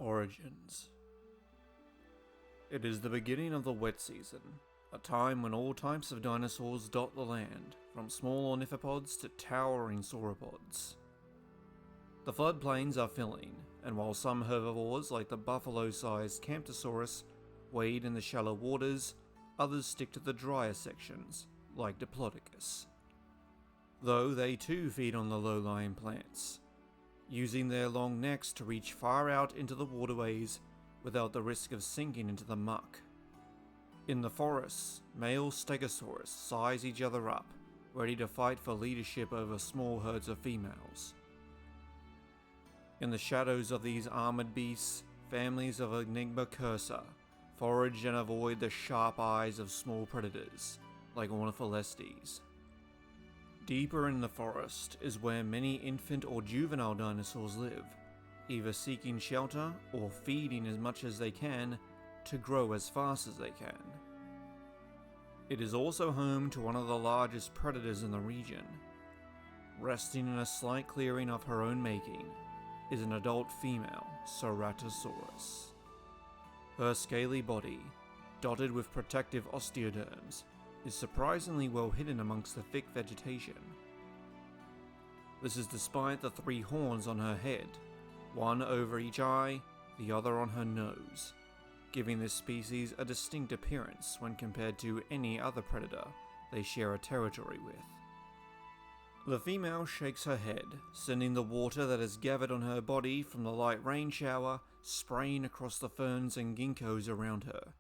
Origins. It is the beginning of the wet season, a time when all types of dinosaurs dot the land, from small ornithopods to towering sauropods. The floodplains are filling, and while some herbivores like the buffalo-sized Camptosaurus wade in the shallow waters, others stick to the drier sections, like Diplodocus. Though they too feed on the low-lying plants, using their long necks to reach far out into the waterways without the risk of sinking into the muck. In the forests, male Stegosaurus size each other up, ready to fight for leadership over small herds of females. In the shadows of these armored beasts, families of Enigma cursa forage and avoid the sharp eyes of small predators, like Ornitholestes. Deeper in the forest is where many infant or juvenile dinosaurs live, either seeking shelter or feeding as much as they can to grow as fast as they can. It is also home to one of the largest predators in the region. Resting in a slight clearing of her own making is an adult female Ceratosaurus. Her scaly body, dotted with protective osteoderms, is surprisingly well hidden amongst the thick vegetation. This is despite the 3 horns on her head, one over each eye, the other on her nose, giving this species a distinct appearance when compared to any other predator they share a territory with. The female shakes her head, sending the water that has gathered on her body from the light rain shower spraying across the ferns and ginkgos around her.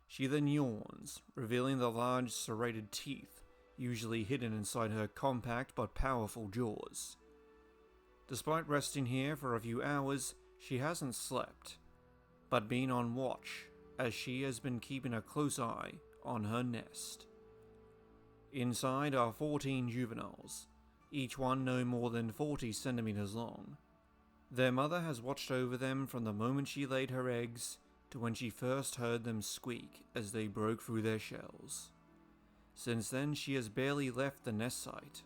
She then yawns, revealing the large serrated teeth, usually hidden inside her compact but powerful jaws. Despite resting here for a few hours, she hasn't slept, but been on watch, as she has been keeping a close eye on her nest. Inside are 14 juveniles, each one no more than 40 centimeters long. Their mother has watched over them from the moment she laid her eggs to when she first heard them squeak as they broke through their shells. Since then, she has barely left the nest site,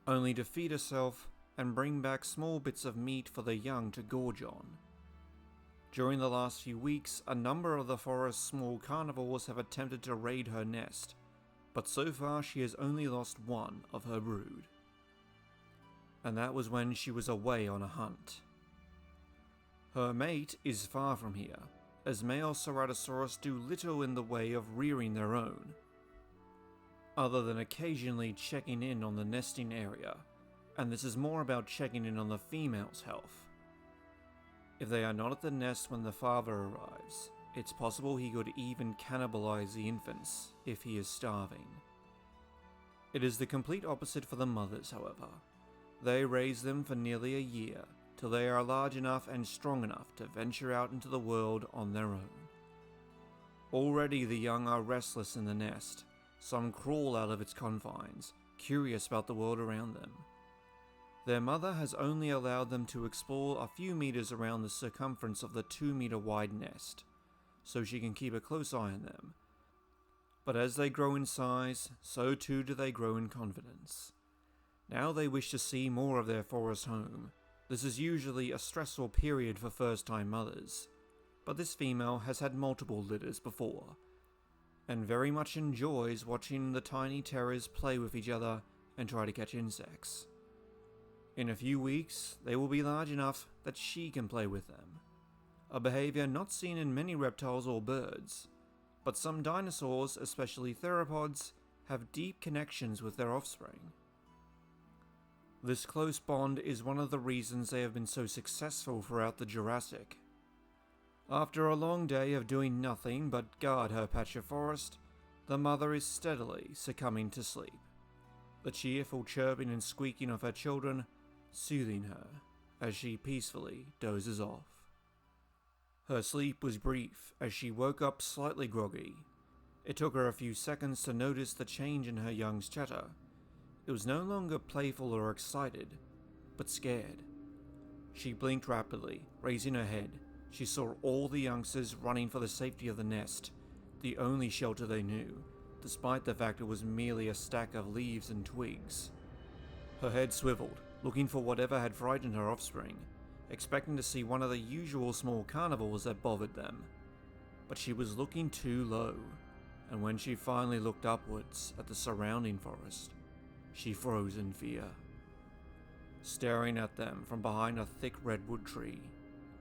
only to feed herself and bring back small bits of meat for the young to gorge on. During the last few weeks, a number of the forest's small carnivores have attempted to raid her nest, but so far she has only lost one of her brood. And that was when she was away on a hunt. Her mate is far from here, as male Ceratosaurus do little in the way of rearing their own, other than occasionally checking in on the nesting area, and this is more about checking in on the female's health. If they are not at the nest when the father arrives, it's possible he could even cannibalize the infants if he is starving. It is the complete opposite for the mothers, however. They raise them for nearly a year, till they are large enough and strong enough to venture out into the world on their own. Already the young are restless in the nest. Some crawl out of its confines, curious about the world around them. Their mother has only allowed them to explore a few meters around the circumference of the 2-meter wide nest, so she can keep a close eye on them. But as they grow in size, so too do they grow in confidence. Now they wish to see more of their forest home. This is usually a stressful period for first-time mothers, but this female has had multiple litters before, and very much enjoys watching the tiny terrors play with each other and try to catch insects. In a few weeks, they will be large enough that she can play with them, a behavior not seen in many reptiles or birds, but some dinosaurs, especially theropods, have deep connections with their offspring. This close bond is one of the reasons they have been so successful throughout the Jurassic. After a long day of doing nothing but guard her patch of forest, the mother is steadily succumbing to sleep, the cheerful chirping and squeaking of her children soothing her as she peacefully dozes off. Her sleep was brief as she woke up slightly groggy. It took her a few seconds to notice the change in her young's chatter. It was no longer playful or excited, but scared. She blinked rapidly, raising her head. She saw all the youngsters running for the safety of the nest, the only shelter they knew, despite the fact it was merely a stack of leaves and twigs. Her head swiveled, looking for whatever had frightened her offspring, expecting to see one of the usual small carnivores that bothered them. But she was looking too low, and when she finally looked upwards at the surrounding forest, she froze in fear. Staring at them from behind a thick redwood tree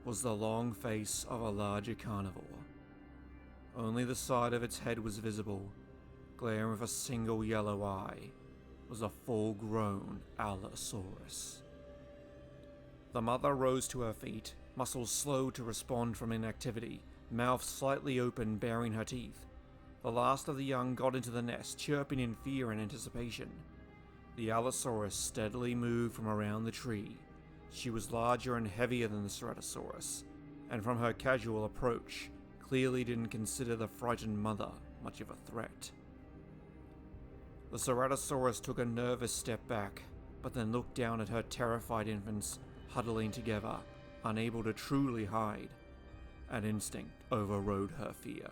was the long face of a larger carnivore. Only the side of its head was visible, glaring with a single yellow eye was a full-grown Allosaurus. The mother rose to her feet, muscles slow to respond from inactivity, mouth slightly open baring her teeth. The last of the young got into the nest, chirping in fear and anticipation. The Allosaurus steadily moved from around the tree. She was larger and heavier than the Ceratosaurus, and from her casual approach, clearly didn't consider the frightened mother much of a threat. The Ceratosaurus took a nervous step back, but then looked down at her terrified infants huddling together, unable to truly hide. An instinct overrode her fear.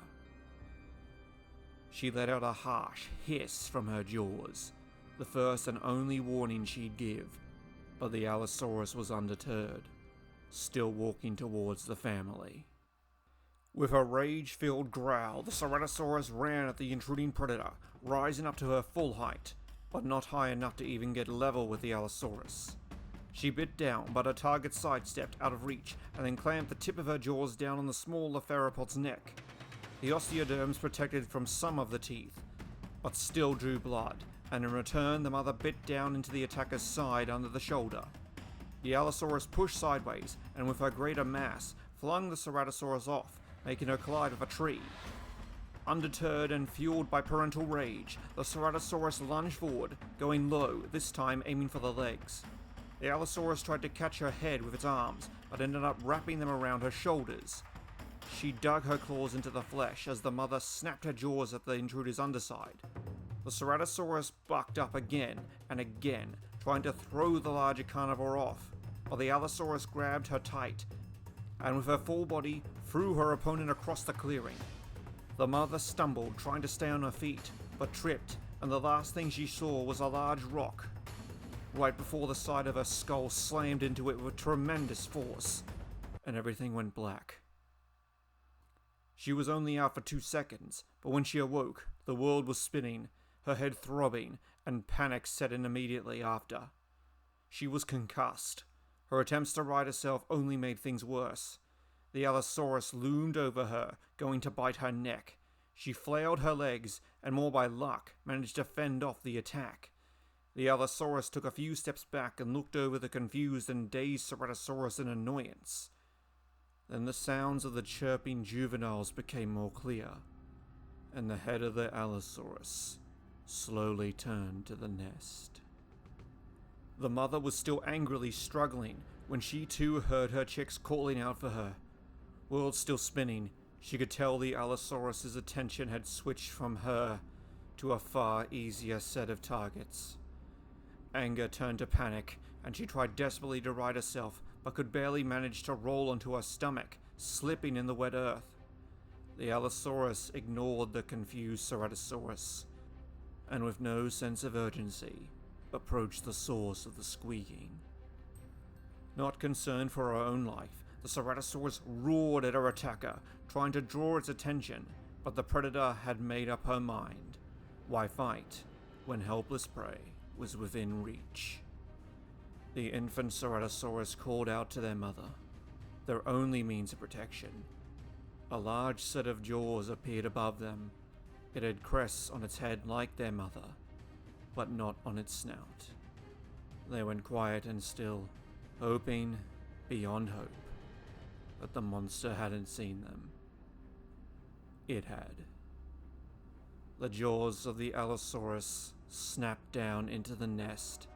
She let out a harsh hiss from her jaws, the first and only warning she'd give, but the Allosaurus was undeterred, still walking towards the family. With a rage-filled growl, the Ceratosaurus ran at the intruding predator, rising up to her full height, but not high enough to even get level with the Allosaurus. She bit down, but her target sidestepped out of reach, and then clamped the tip of her jaws down on the smaller theropod's neck. The osteoderms protected from some of the teeth, but still drew blood, and in return the mother bit down into the attacker's side under the shoulder. The Allosaurus pushed sideways, and with her greater mass, flung the Ceratosaurus off, making her collide with a tree. Undeterred and fueled by parental rage, the Ceratosaurus lunged forward, going low, this time aiming for the legs. The Allosaurus tried to catch her head with its arms, but ended up wrapping them around her shoulders. She dug her claws into the flesh as the mother snapped her jaws at the intruder's underside. The Ceratosaurus bucked up again and again, trying to throw the larger carnivore off, but the Allosaurus grabbed her tight, and with her full body, threw her opponent across the clearing. The mother stumbled, trying to stay on her feet, but tripped, and the last thing she saw was a large rock. Right before the side of her skull slammed into it with tremendous force, and everything went black. She was only out for 2 seconds, but when she awoke, the world was spinning, her head throbbing, and panic set in immediately after. She was concussed. Her attempts to right herself only made things worse. The Allosaurus loomed over her, going to bite her neck. She flailed her legs, and more by luck, managed to fend off the attack. The Allosaurus took a few steps back and looked over the confused and dazed Ceratosaurus in annoyance. Then the sounds of the chirping juveniles became more clear, and the head of the Allosaurus slowly turned to the nest. The mother was still angrily struggling when she too heard her chicks calling out for her. World still spinning, she could tell the Allosaurus's attention had switched from her to a far easier set of targets. Anger turned to panic, and she tried desperately to right herself, but could barely manage to roll onto her stomach, slipping in the wet earth. The Allosaurus ignored the confused Ceratosaurus, and with no sense of urgency, approached the source of the squeaking. Not concerned for her own life, the Ceratosaurus roared at her attacker, trying to draw its attention, but the predator had made up her mind. Why fight when helpless prey was within reach? The infant Ceratosaurus called out to their mother, their only means of protection. A large set of jaws appeared above them. It had crests on its head like their mother, but not on its snout. They went quiet and still, hoping beyond hope that the monster hadn't seen them. It had. The jaws of the Allosaurus snapped down into the nest,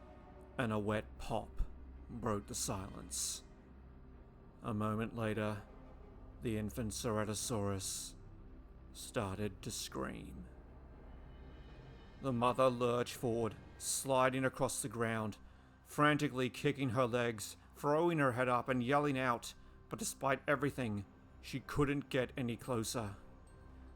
and a wet pop broke the silence. A moment later, the infant Ceratosaurus started to scream. The mother lurched forward, sliding across the ground, frantically kicking her legs, throwing her head up and yelling out, but despite everything, she couldn't get any closer.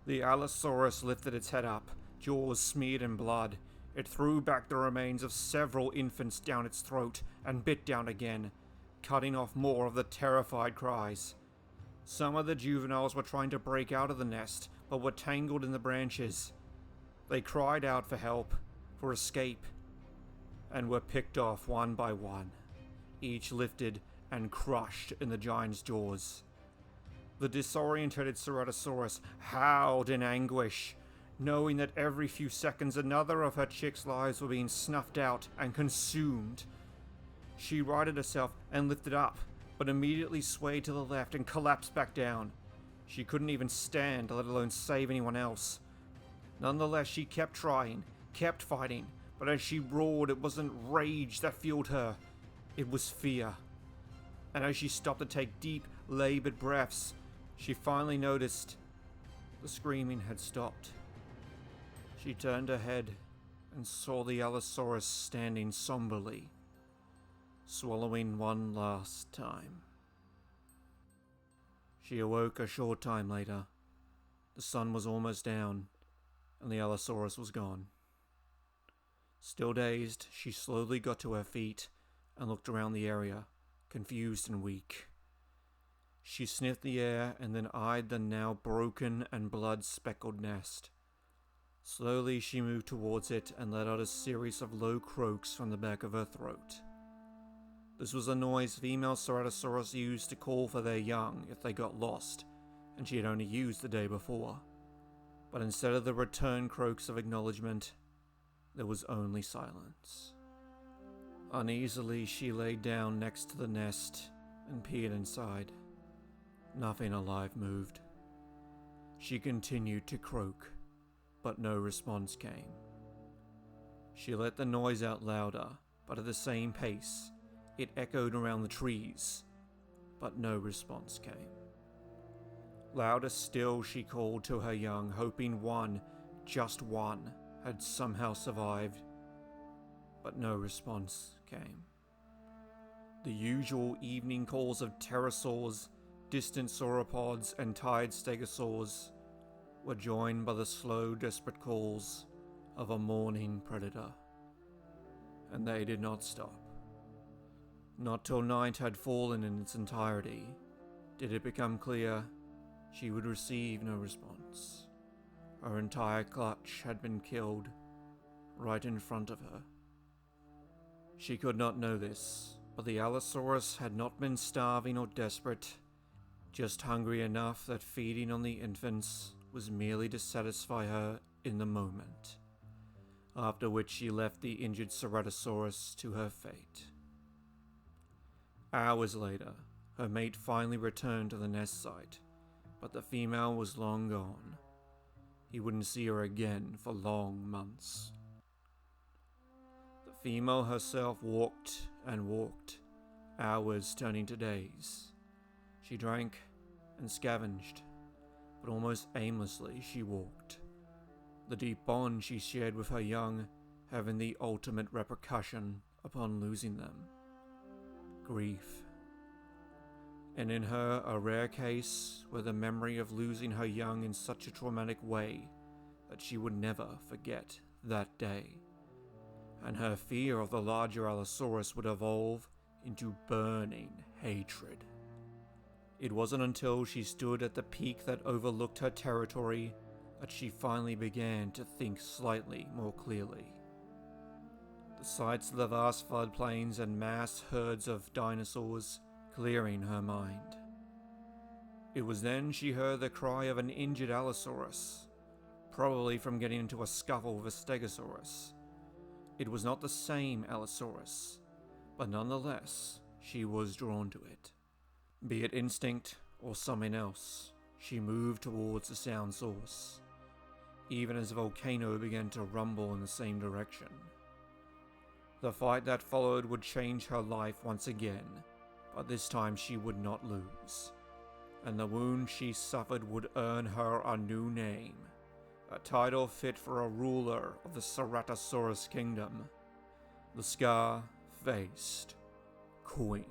The Allosaurus lifted its head up, jaws smeared in blood. It threw back the remains of several infants down its throat and bit down again. cutting off more of the terrified cries. Some of the juveniles were trying to break out of the nest, but were tangled in the branches. They cried out for help, for escape, and were picked off one by one, each lifted and crushed in the giant's jaws. The disorientated Ceratosaurus howled in anguish, knowing that every few seconds another of her chicks' lives were being snuffed out and consumed. She righted herself and lifted up, but immediately swayed to the left and collapsed back down. She couldn't even stand, let alone save anyone else. Nonetheless, she kept trying, kept fighting, but as she roared, it wasn't rage that fueled her, it was fear. And as she stopped to take deep, labored breaths, she finally noticed the screaming had stopped. She turned her head and saw the Allosaurus standing somberly, swallowing one last time. She awoke a short time later. The sun was almost down, and the Allosaurus was gone. Still dazed, she slowly got to her feet and looked around the area, confused and weak. She sniffed the air and then eyed the now broken and blood-speckled nest. Slowly she moved towards it and let out a series of low croaks from the back of her throat. This was a noise female Ceratosaurus used to call for their young if they got lost, and she had only used the day before. But instead of the return croaks of acknowledgement, there was only silence. Uneasily, she lay down next to the nest and peered inside. Nothing alive moved. She continued to croak, but no response came. She let the noise out louder, but at the same pace. It echoed around the trees, but no response came. Louder still, she called to her young, hoping one, just one, had somehow survived, but no response came. The usual evening calls of pterosaurs, distant sauropods, and tired stegosaurs were joined by the slow, desperate calls of a mourning predator. And they did not stop. Not till night had fallen in its entirety did it become clear she would receive no response. Her entire clutch had been killed right in front of her. She could not know this, but the Allosaurus had not been starving or desperate, just hungry enough that feeding on the infants was merely to satisfy her in the moment, after which she left the injured Ceratosaurus to her fate. Hours later, her mate finally returned to the nest site, but the female was long gone. He wouldn't see her again for long months. The female herself walked and walked, hours turning to days. She drank and scavenged, but almost aimlessly she walked. The deep bond she shared with her young having the ultimate repercussion upon losing them. Grief. And in her, a rare case where the memory of losing her young in such a traumatic way that she would never forget that day. And her fear of the larger Allosaurus would evolve into burning hatred. It wasn't until she stood at the peak that overlooked her territory that she finally began to think slightly more clearly. The sights of the vast floodplains and mass herds of dinosaurs clearing her mind. It was then she heard the cry of an injured Allosaurus, probably from getting into a scuffle with a Stegosaurus. It was not the same Allosaurus, but nonetheless, she was drawn to it. Be it instinct or something else, she moved towards the sound source, even as the volcano began to rumble in the same direction. The fight that followed would change her life once again, but this time she would not lose, and the wound she suffered would earn her a new name, a title fit for a ruler of the Ceratosaurus kingdom, the Scar-Faced Queen.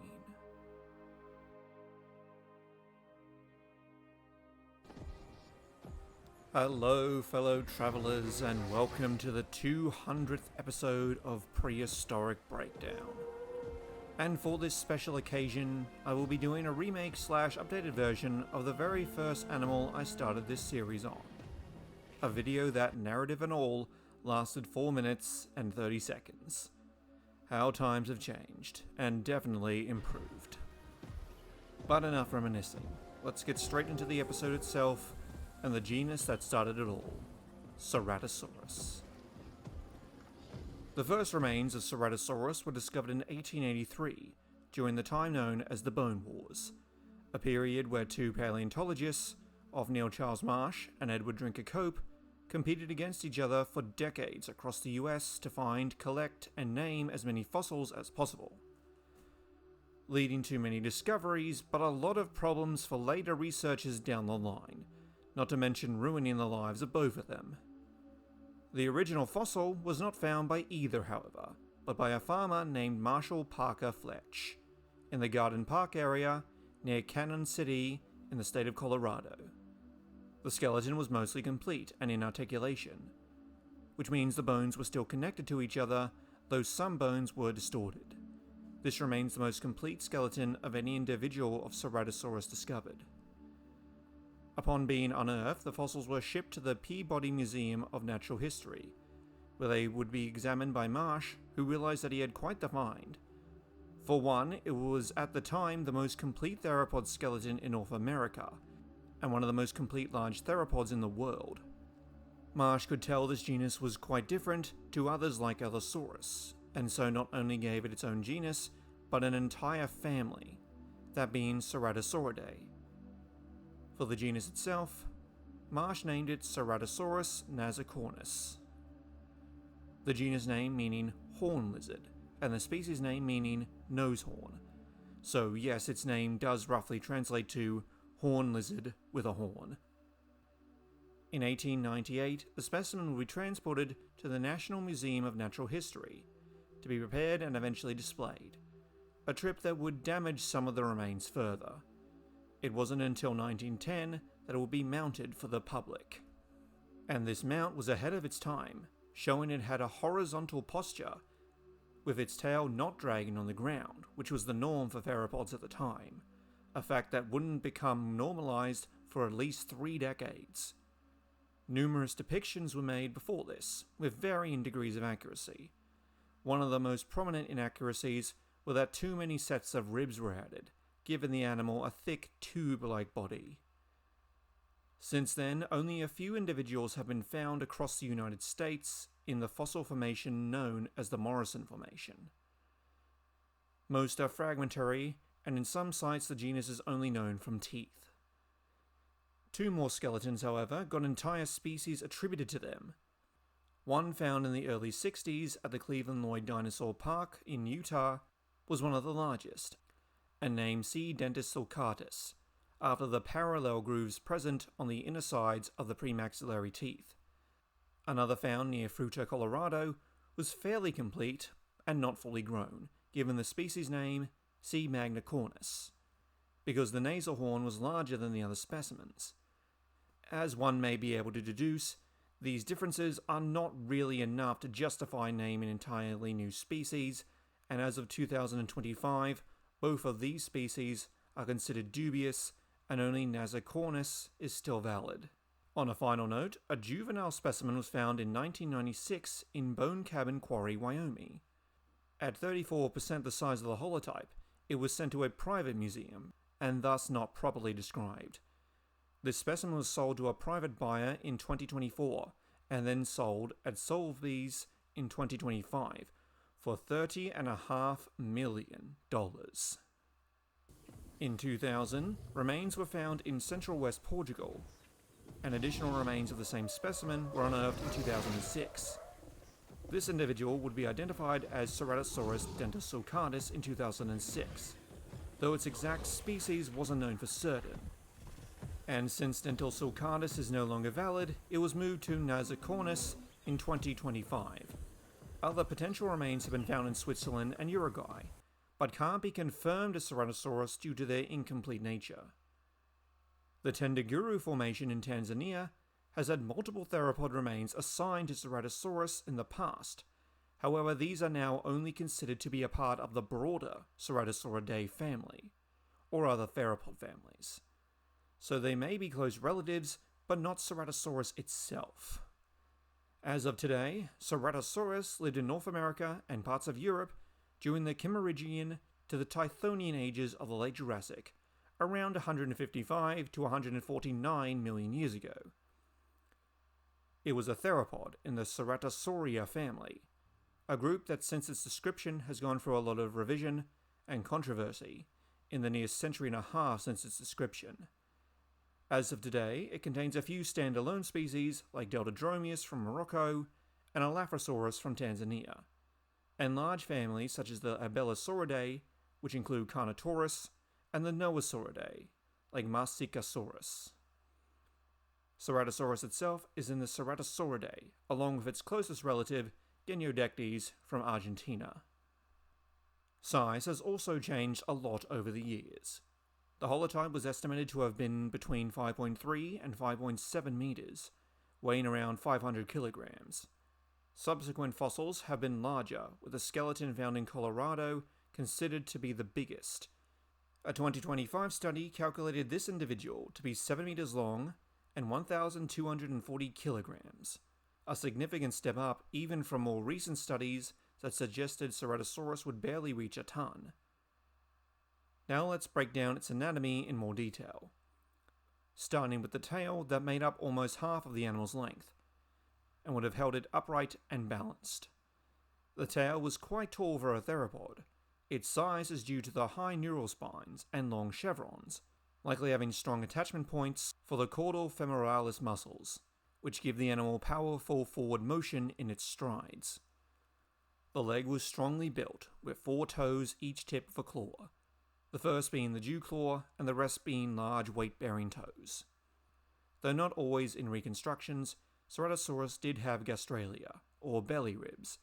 Hello fellow travelers, and welcome to the 200th episode of Prehistoric Breakdown. And for this special occasion, I will be doing a remake / updated version of the very first animal I started this series on. A video that, narrative and all, lasted 4 minutes and 30 seconds. How times have changed, and definitely improved. But enough reminiscing, let's get straight into the episode itself, and the genus that started it all, Ceratosaurus. The first remains of Ceratosaurus were discovered in 1883, during the time known as the Bone Wars, a period where two paleontologists, of Neil Charles Marsh and Edward Drinker Cope, competed against each other for decades across the US to find, collect, and name as many fossils as possible, leading to many discoveries, but a lot of problems for later researchers down the line, not to mention ruining the lives of both of them. The original fossil was not found by either, however, but by a farmer named Marshall Parker Fletch, in the Garden Park area near Cannon City in the state of Colorado. The skeleton was mostly complete and in articulation, which means the bones were still connected to each other, though some bones were distorted. This remains the most complete skeleton of any individual of Ceratosaurus discovered. Upon being unearthed, the fossils were shipped to the Peabody Museum of Natural History, where they would be examined by Marsh, who realized that he had quite the find. For one, it was at the time the most complete theropod skeleton in North America, and one of the most complete large theropods in the world. Marsh could tell this genus was quite different to others like Allosaurus, and so not only gave it its own genus, but an entire family, that being Ceratosauridae. For the genus itself, Marsh named it Ceratosaurus nasicornis. The genus name meaning horn lizard, and the species name meaning nose horn. So yes, its name does roughly translate to horn lizard with a horn. In 1898, the specimen will be transported to the National Museum of Natural History to be prepared and eventually displayed, a trip that would damage some of the remains further. It wasn't until 1910 that it would be mounted for the public. And this mount was ahead of its time, showing it had a horizontal posture, with its tail not dragging on the ground, which was the norm for theropods at the time, a fact that wouldn't become normalized for at least 3 decades. Numerous depictions were made before this, with varying degrees of accuracy. One of the most prominent inaccuracies were that too many sets of ribs were added, giving the animal a thick tube-like body. Since then, only a few individuals have been found across the United States in the fossil formation known as the Morrison Formation. Most are fragmentary, and in some sites the genus is only known from teeth. 2 more skeletons, however, got entire species attributed to them. One found in the early 60s at the Cleveland Lloyd Dinosaur Park in Utah was one of the largest, and named C. dentis sulcatus, after the parallel grooves present on the inner sides of the premaxillary teeth. Another found near Fruita, Colorado, was fairly complete and not fully grown, given the species name C. magnicornis, because the nasal horn was larger than the other specimens. As one may be able to deduce, these differences are not really enough to justify naming an entirely new species, and as of 2025, both of these species are considered dubious, and only nasicornis is still valid. On a final note, a juvenile specimen was found in 1996 in Bone Cabin Quarry, Wyoming. At 34% the size of the holotype, it was sent to a private museum, and thus not properly described. This specimen was sold to a private buyer in 2024, and then sold at Sotheby's in 2025 for $30.5 million. In 2000, remains were found in central west Portugal, and additional remains of the same specimen were unearthed in 2006. This individual would be identified as Ceratosaurus dentis sulcatus in 2006, though its exact species wasn't known for certain. And since dentis sulcatus is no longer valid, it was moved to nasicornis in 2025. Other potential remains have been found in Switzerland and Uruguay, but can't be confirmed as Ceratosaurus due to their incomplete nature. The Tendaguru Formation in Tanzania has had multiple theropod remains assigned to Ceratosaurus in the past. However, these are now only considered to be a part of the broader Ceratosauridae family, or other theropod families. So they may be close relatives, but not Ceratosaurus itself. As of today, Ceratosaurus lived in North America and parts of Europe during the Kimmeridgian to the Tithonian ages of the late Jurassic, around 155 to 149 million years ago. It was a theropod in the Ceratosauria family, a group that since its description has gone through a lot of revision and controversy in the near century and a half since its description. As of today, it contains a few standalone species like Deltadromeus from Morocco and Elaphrosaurus from Tanzania, and large families such as the Abelisauridae, which include Carnotaurus, and the Noasauridae, like Marsicasaurus. Ceratosaurus itself is in the Ceratosauridae, along with its closest relative, Geniodectes from Argentina. Size has also changed a lot over the years. The holotype was estimated to have been between 5.3 and 5.7 meters, weighing around 500 kilograms. Subsequent fossils have been larger, with a skeleton found in Colorado considered to be the biggest. A 2025 study calculated this individual to be 7 meters long and 1,240 kilograms, a significant step up even from more recent studies that suggested Ceratosaurus would barely reach a ton. Now let's break down its anatomy in more detail, starting with the tail that made up almost half of the animal's length, and would have held it upright and balanced. The tail was quite tall for a theropod. Its size is due to the high neural spines and long chevrons, likely having strong attachment points for the caudal femoralis muscles, which give the animal powerful forward motion in its strides. The leg was strongly built, with 4 toes each tipped of a claw, the first being the dew claw and the rest being large weight-bearing toes. Though not always in reconstructions, Ceratosaurus did have gastralia, or belly ribs,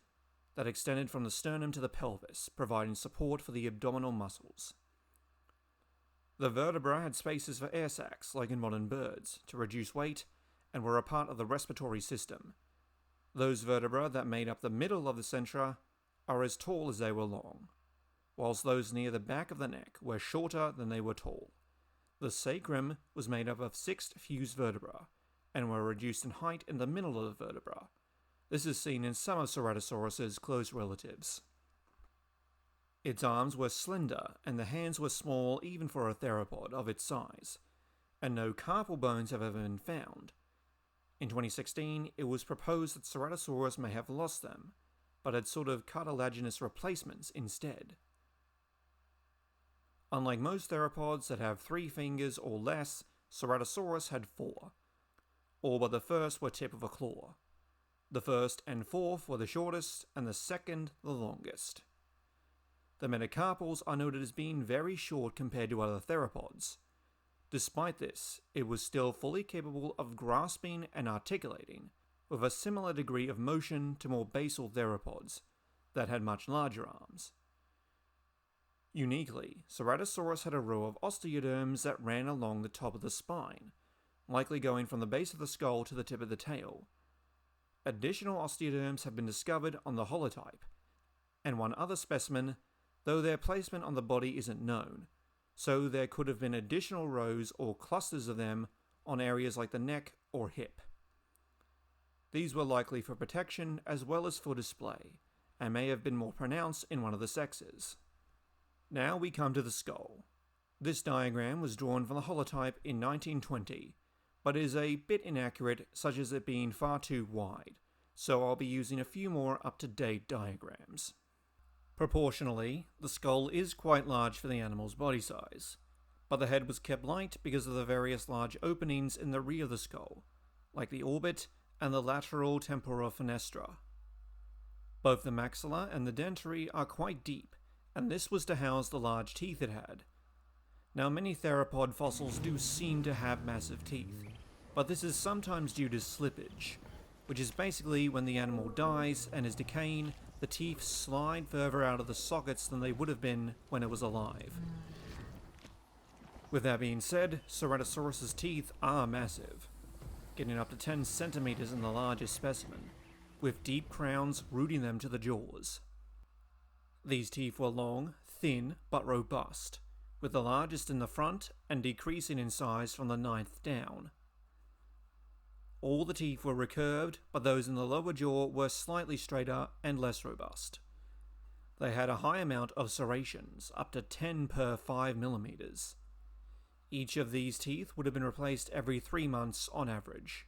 that extended from the sternum to the pelvis, providing support for the abdominal muscles. The vertebra had spaces for air sacs, like in modern birds, to reduce weight, and were a part of the respiratory system. Those vertebrae that made up the middle of the centra are as tall as they were long, whilst those near the back of the neck were shorter than they were tall. The sacrum was made up of 6 fused vertebrae, and were reduced in height in the middle of the vertebra. This is seen in some of Ceratosaurus's close relatives. Its arms were slender, and the hands were small even for a theropod of its size, and no carpal bones have ever been found. In 2016, it was proposed that Ceratosaurus may have lost them, but had sort of cartilaginous replacements instead. Unlike most theropods that have 3 fingers or less, Ceratosaurus had 4. All but the first were tip of a claw. The first and fourth were the shortest, and the second the longest. The metacarpals are noted as being very short compared to other theropods. Despite this, it was still fully capable of grasping and articulating, with a similar degree of motion to more basal theropods that had much larger arms. Uniquely, Ceratosaurus had a row of osteoderms that ran along the top of the spine, likely going from the base of the skull to the tip of the tail. Additional osteoderms have been discovered on the holotype, and one other specimen, though their placement on the body isn't known, so there could have been additional rows or clusters of them on areas like the neck or hip. These were likely for protection as well as for display, and may have been more pronounced in one of the sexes. Now we come to the skull. This diagram was drawn from the holotype in 1920, but is a bit inaccurate, such as it being far too wide, so I'll be using a few more up-to-date diagrams. Proportionally, the skull is quite large for the animal's body size, but the head was kept light because of the various large openings in the rear of the skull, like the orbit and the lateral temporal fenestra. Both the maxilla and the dentary are quite deep, and this was to house the large teeth it had. Now, many theropod fossils do seem to have massive teeth, but this is sometimes due to slippage, which is basically when the animal dies and is decaying, the teeth slide further out of the sockets than they would have been when it was alive. With that being said, Ceratosaurus's teeth are massive, getting up to 10 centimeters in the largest specimen, with deep crowns rooting them to the jaws. These teeth were long, thin, but robust, with the largest in the front and decreasing in size from the ninth down. All the teeth were recurved, but those in the lower jaw were slightly straighter and less robust. They had a high amount of serrations, up to 10 per 5 millimeters. Each of these teeth would have been replaced every 3 months on average.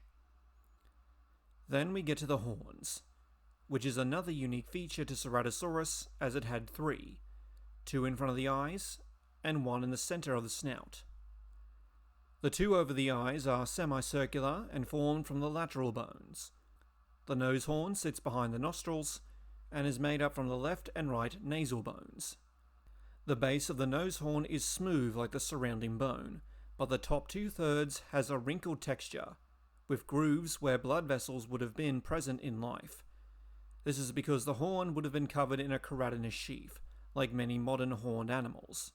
Then we get to the horns, which is another unique feature to Ceratosaurus, as it had 3, 2 in front of the eyes and 1 in the center of the snout. The 2 over the eyes are semicircular and formed from the lateral bones. The nose horn sits behind the nostrils and is made up from the left and right nasal bones. The base of the nose horn is smooth like the surrounding bone, but the top 2/3 has a wrinkled texture, with grooves where blood vessels would have been present in life. This is because the horn would have been covered in a keratinous sheath, like many modern horned animals.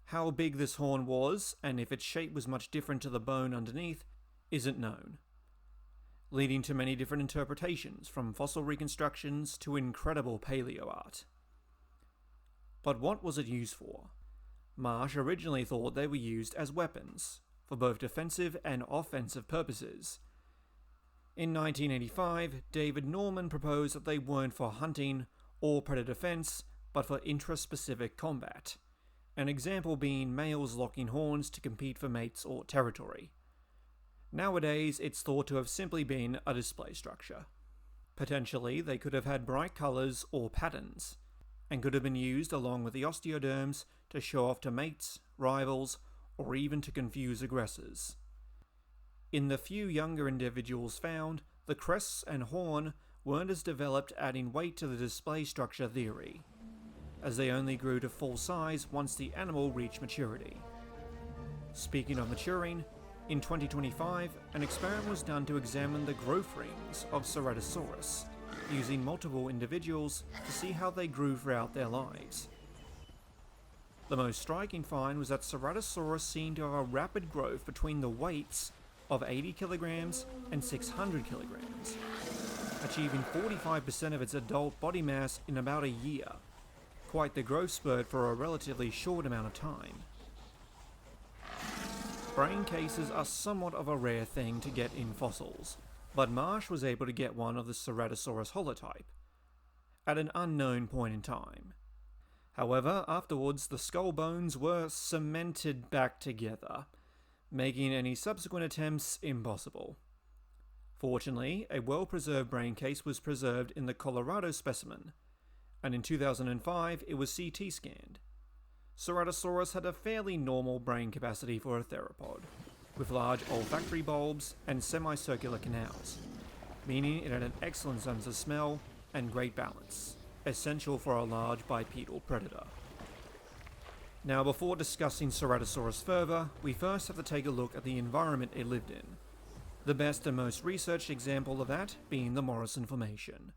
How big this horn was, and if its shape was much different to the bone underneath, isn't known, leading to many different interpretations, from fossil reconstructions to incredible paleo art. But what was it used for? Marsh originally thought they were used as weapons, for both defensive and offensive purposes. In 1985, David Norman proposed that they weren't for hunting or predator defense, but for intraspecific combat, an example being males locking horns to compete for mates or territory. Nowadays, it's thought to have simply been a display structure. Potentially, they could have had bright colors or patterns, and could have been used along with the osteoderms to show off to mates, rivals, or even to confuse aggressors. In the few younger individuals found, the crests and horn weren't as developed, adding weight to the display structure theory, as they only grew to full size once the animal reached maturity. Speaking of maturing, in 2025, an experiment was done to examine the growth rings of Ceratosaurus, using multiple individuals to see how they grew throughout their lives. The most striking find was that Ceratosaurus seemed to have a rapid growth between the weights of 80 kilograms and 600 kilograms, achieving 45% of its adult body mass in about a year. Quite the growth spurt for a relatively short amount of time. Brain cases are somewhat of a rare thing to get in fossils, but Marsh was able to get one of the Ceratosaurus holotype at an unknown point in time. However, afterwards the skull bones were cemented back together, making any subsequent attempts impossible. Fortunately, a well-preserved brain case was preserved in the Colorado specimen, and in 2005 it was CT scanned. Ceratosaurus had a fairly normal brain capacity for a theropod, with large olfactory bulbs and semicircular canals, meaning it had an excellent sense of smell and great balance, essential for a large bipedal predator. Now, before discussing Ceratosaurus further, we first have to take a look at the environment it lived in, the best and most researched example of that being the Morrison Formation.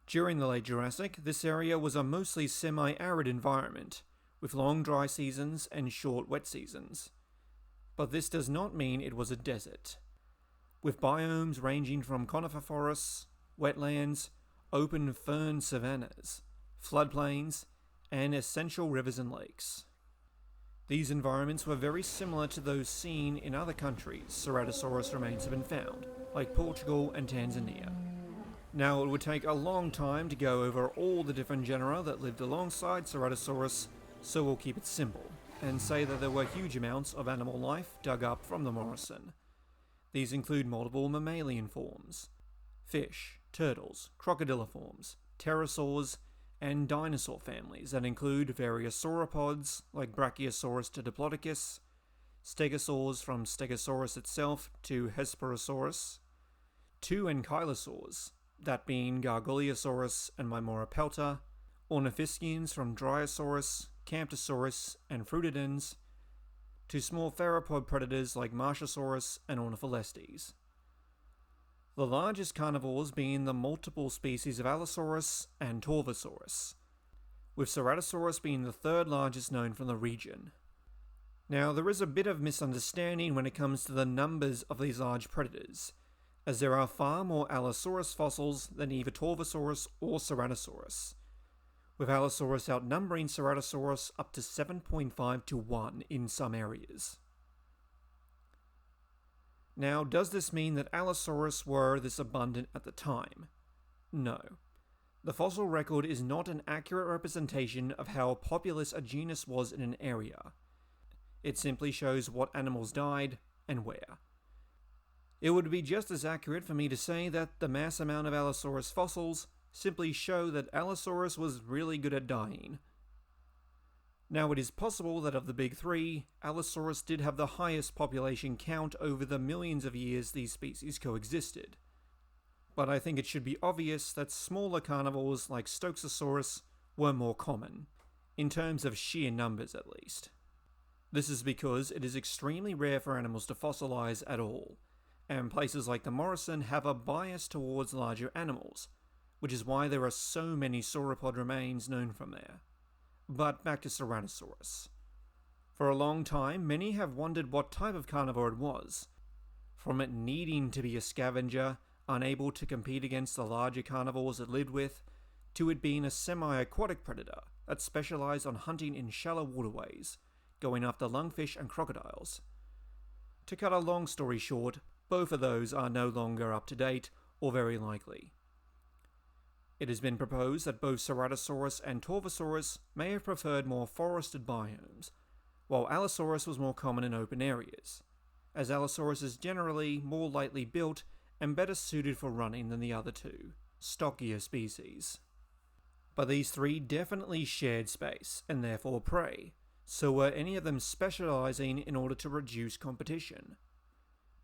During the late Jurassic, this area was a mostly semi-arid environment, with long dry seasons and short wet seasons. But this does not mean it was a desert, with biomes ranging from conifer forests, wetlands, open fern savannas, floodplains, and essential rivers and lakes. These environments were very similar to those seen in other countries Ceratosaurus remains have been found, like Portugal and Tanzania. Now, it would take a long time to go over all the different genera that lived alongside Ceratosaurus, so we'll keep it simple, and say that there were huge amounts of animal life dug up from the Morrison. These include multiple mammalian forms, fish, turtles, crocodiliforms, pterosaurs, and dinosaur families that include various sauropods like Brachiosaurus to Diplodocus, stegosaurs from Stegosaurus itself to Hesperosaurus, 2 ankylosaurs, that being Garguliosaurus and Mimora pelta, ornithischians from Dryosaurus, Camptosaurus, and Frutodons, to small theropod predators like Marsosaurus and Ornitholestes. The largest carnivores being the multiple species of Allosaurus and Torvosaurus, with Ceratosaurus being the third largest known from the region. Now, there is a bit of misunderstanding when it comes to the numbers of these large predators, as there are far more Allosaurus fossils than either Torvosaurus or Ceratosaurus, with Allosaurus outnumbering Ceratosaurus up to 7.5 to 1 in some areas. Now, does this mean that Allosaurus were this abundant at the time? No. The fossil record is not an accurate representation of how populous a genus was in an area. It simply shows what animals died and where. It would be just as accurate for me to say that the mass amount of Allosaurus fossils simply show that Allosaurus was really good at dying. Now, it is possible that of the big three, Allosaurus did have the highest population count over the millions of years these species coexisted. But I think it should be obvious that smaller carnivores like Stoxosaurus were more common, in terms of sheer numbers at least. This is because it is extremely rare for animals to fossilize at all, and places like the Morrison have a bias towards larger animals, which is why there are so many sauropod remains known from there. But back to Ceratosaurus. For a long time, many have wondered what type of carnivore it was, from it needing to be a scavenger, unable to compete against the larger carnivores it lived with, to it being a semi-aquatic predator that specialized on hunting in shallow waterways, going after lungfish and crocodiles. To cut a long story short, both of those are no longer up to date, or very likely. It has been proposed that both Ceratosaurus and Torvosaurus may have preferred more forested biomes, while Allosaurus was more common in open areas, as Allosaurus is generally more lightly built and better suited for running than the other two, stockier species. But these three definitely shared space, and therefore prey, so were any of them specializing in order to reduce competition?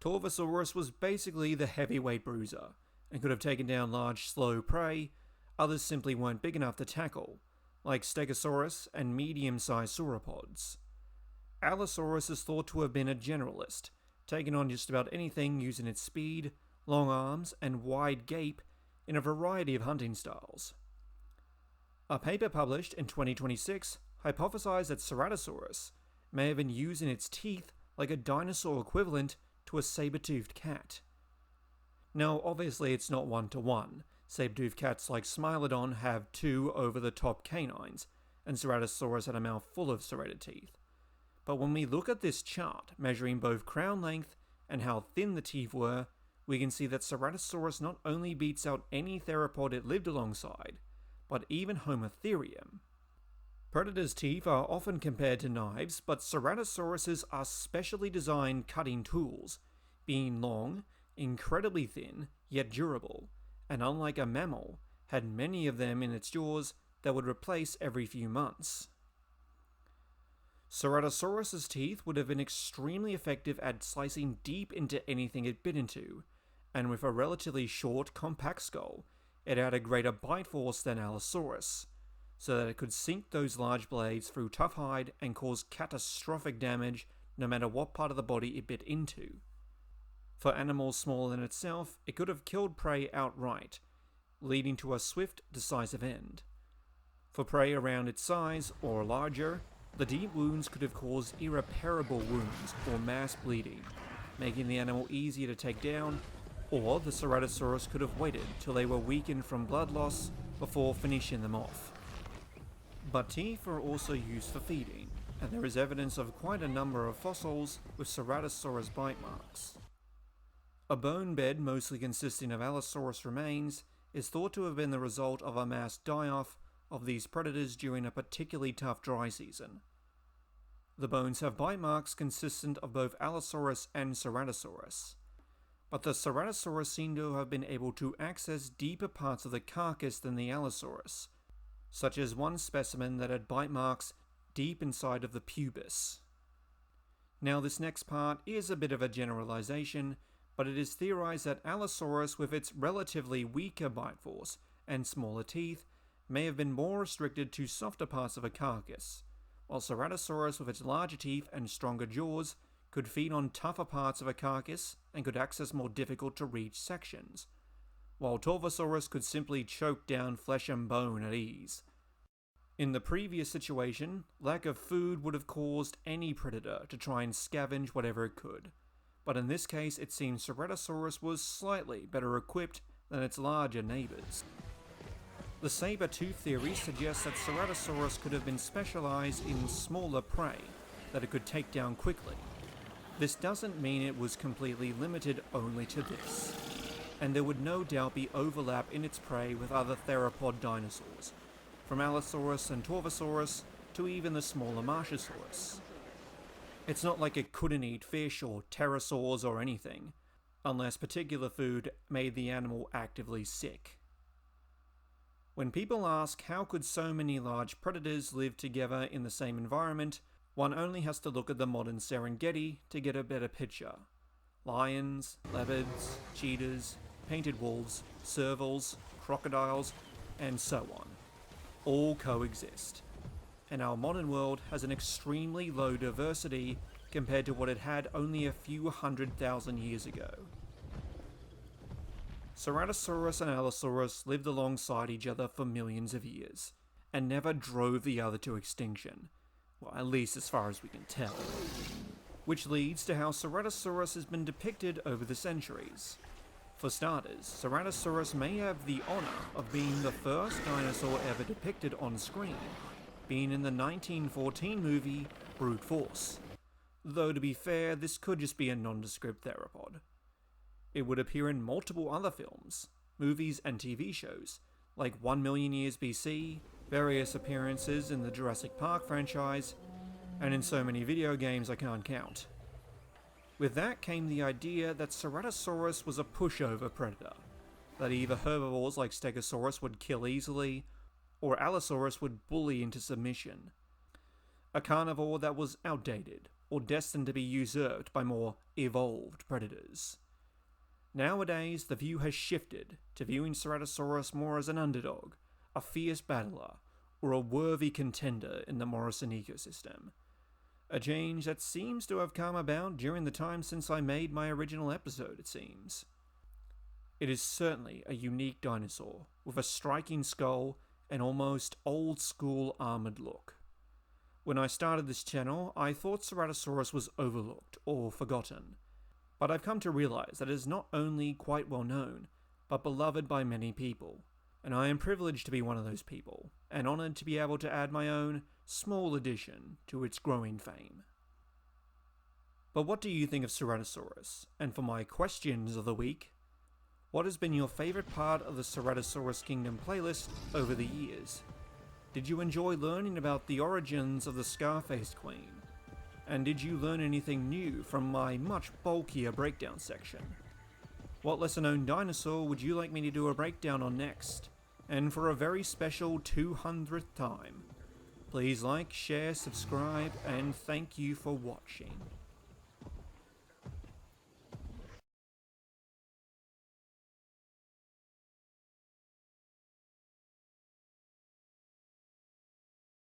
Torvosaurus was basically the heavyweight bruiser, and could have taken down large, slow prey. Others simply weren't big enough to tackle, like Stegosaurus and medium-sized sauropods. Allosaurus is thought to have been a generalist, taking on just about anything using its speed, long arms, and wide gape in a variety of hunting styles. A paper published in 2026 hypothesized that Ceratosaurus may have been using its teeth like a dinosaur equivalent to a saber-toothed cat. Now, obviously it's not one-to-one. Saber-toothed cats like Smilodon have 2 over-the-top canines, and Ceratosaurus had a mouth full of serrated teeth. But when we look at this chart, measuring both crown length and how thin the teeth were, we can see that Ceratosaurus not only beats out any theropod it lived alongside, but even Homotherium. Predators' teeth are often compared to knives, but Ceratosauruses are specially designed cutting tools, being long, incredibly thin, yet durable, and unlike a mammal, had many of them in its jaws that would replace every few months. Ceratosaurus's teeth would have been extremely effective at slicing deep into anything it bit into, and with a relatively short, compact skull, it had a greater bite force than Allosaurus, so that it could sink those large blades through tough hide and cause catastrophic damage no matter what part of the body it bit into. For animals smaller than itself, it could have killed prey outright, leading to a swift, decisive end. For prey around its size, or larger, the deep wounds could have caused irreparable wounds or mass bleeding, making the animal easier to take down, or the Ceratosaurus could have waited till they were weakened from blood loss before finishing them off. But teeth are also used for feeding, and there is evidence of quite a number of fossils with Ceratosaurus bite marks. A bone bed mostly consisting of Allosaurus remains is thought to have been the result of a mass die-off of these predators during a particularly tough dry season. The bones have bite marks consistent of both Allosaurus and Ceratosaurus, but the Ceratosaurus seem to have been able to access deeper parts of the carcass than the Allosaurus, such as one specimen that had bite marks deep inside of the pubis. Now, this next part is a bit of a generalization, but it is theorized that Allosaurus, with its relatively weaker bite force and smaller teeth, may have been more restricted to softer parts of a carcass, while Ceratosaurus, with its larger teeth and stronger jaws, could feed on tougher parts of a carcass and could access more difficult to reach sections, while Torvosaurus could simply choke down flesh and bone at ease. In the previous situation, lack of food would have caused any predator to try and scavenge whatever it could, but in this case it seems Ceratosaurus was slightly better equipped than its larger neighbours. The saber-tooth theory suggests that Ceratosaurus could have been specialised in smaller prey that it could take down quickly. This doesn't mean it was completely limited only to this, and there would no doubt be overlap in its prey with other theropod dinosaurs, from Allosaurus and Torvosaurus to even the smaller Marsosaurus. It's not like it couldn't eat fish or pterosaurs or anything, unless particular food made the animal actively sick. When people ask how could so many large predators live together in the same environment, one only has to look at the modern Serengeti to get a better picture. Lions, leopards, cheetahs, painted wolves, servals, crocodiles, and so on, all coexist. And our modern world has an extremely low diversity compared to what it had only a few 100,000 years ago. Ceratosaurus and Allosaurus lived alongside each other for millions of years, and never drove the other to extinction, well, at least as far as we can tell. Which leads to how Ceratosaurus has been depicted over the centuries. For starters, Ceratosaurus may have the honour of being the first dinosaur ever depicted on screen, being in the 1914 movie Brute Force. Though to be fair, this could just be a nondescript theropod. It would appear in multiple other films, movies and TV shows, like 1 Million Years BC, various appearances in the Jurassic Park franchise, and in so many video games I can't count. With that came the idea that Ceratosaurus was a pushover predator, that either herbivores like Stegosaurus would kill easily, or Allosaurus would bully into submission. A carnivore that was outdated, or destined to be usurped by more evolved predators. Nowadays, the view has shifted to viewing Ceratosaurus more as an underdog, a fierce battler, or a worthy contender in the Morrison ecosystem. A change that seems to have come about during the time since I made my original episode, it seems. It is certainly a unique dinosaur, with a striking skull and almost old-school armoured look. When I started this channel, I thought Ceratosaurus was overlooked or forgotten, but I've come to realise that it is not only quite well known, but beloved by many people, and I am privileged to be one of those people, and honoured to be able to add my own small addition to its growing fame. But what do you think of Ceratosaurus? And for my questions of the week, what has been your favourite part of the Ceratosaurus Kingdom playlist over the years? Did you enjoy learning about the origins of the scar-faced queen? And did you learn anything new from my much bulkier breakdown section? What lesser-known dinosaur would you like me to do a breakdown on next? And for a very special 200th time, please like, share, subscribe, and thank you for watching.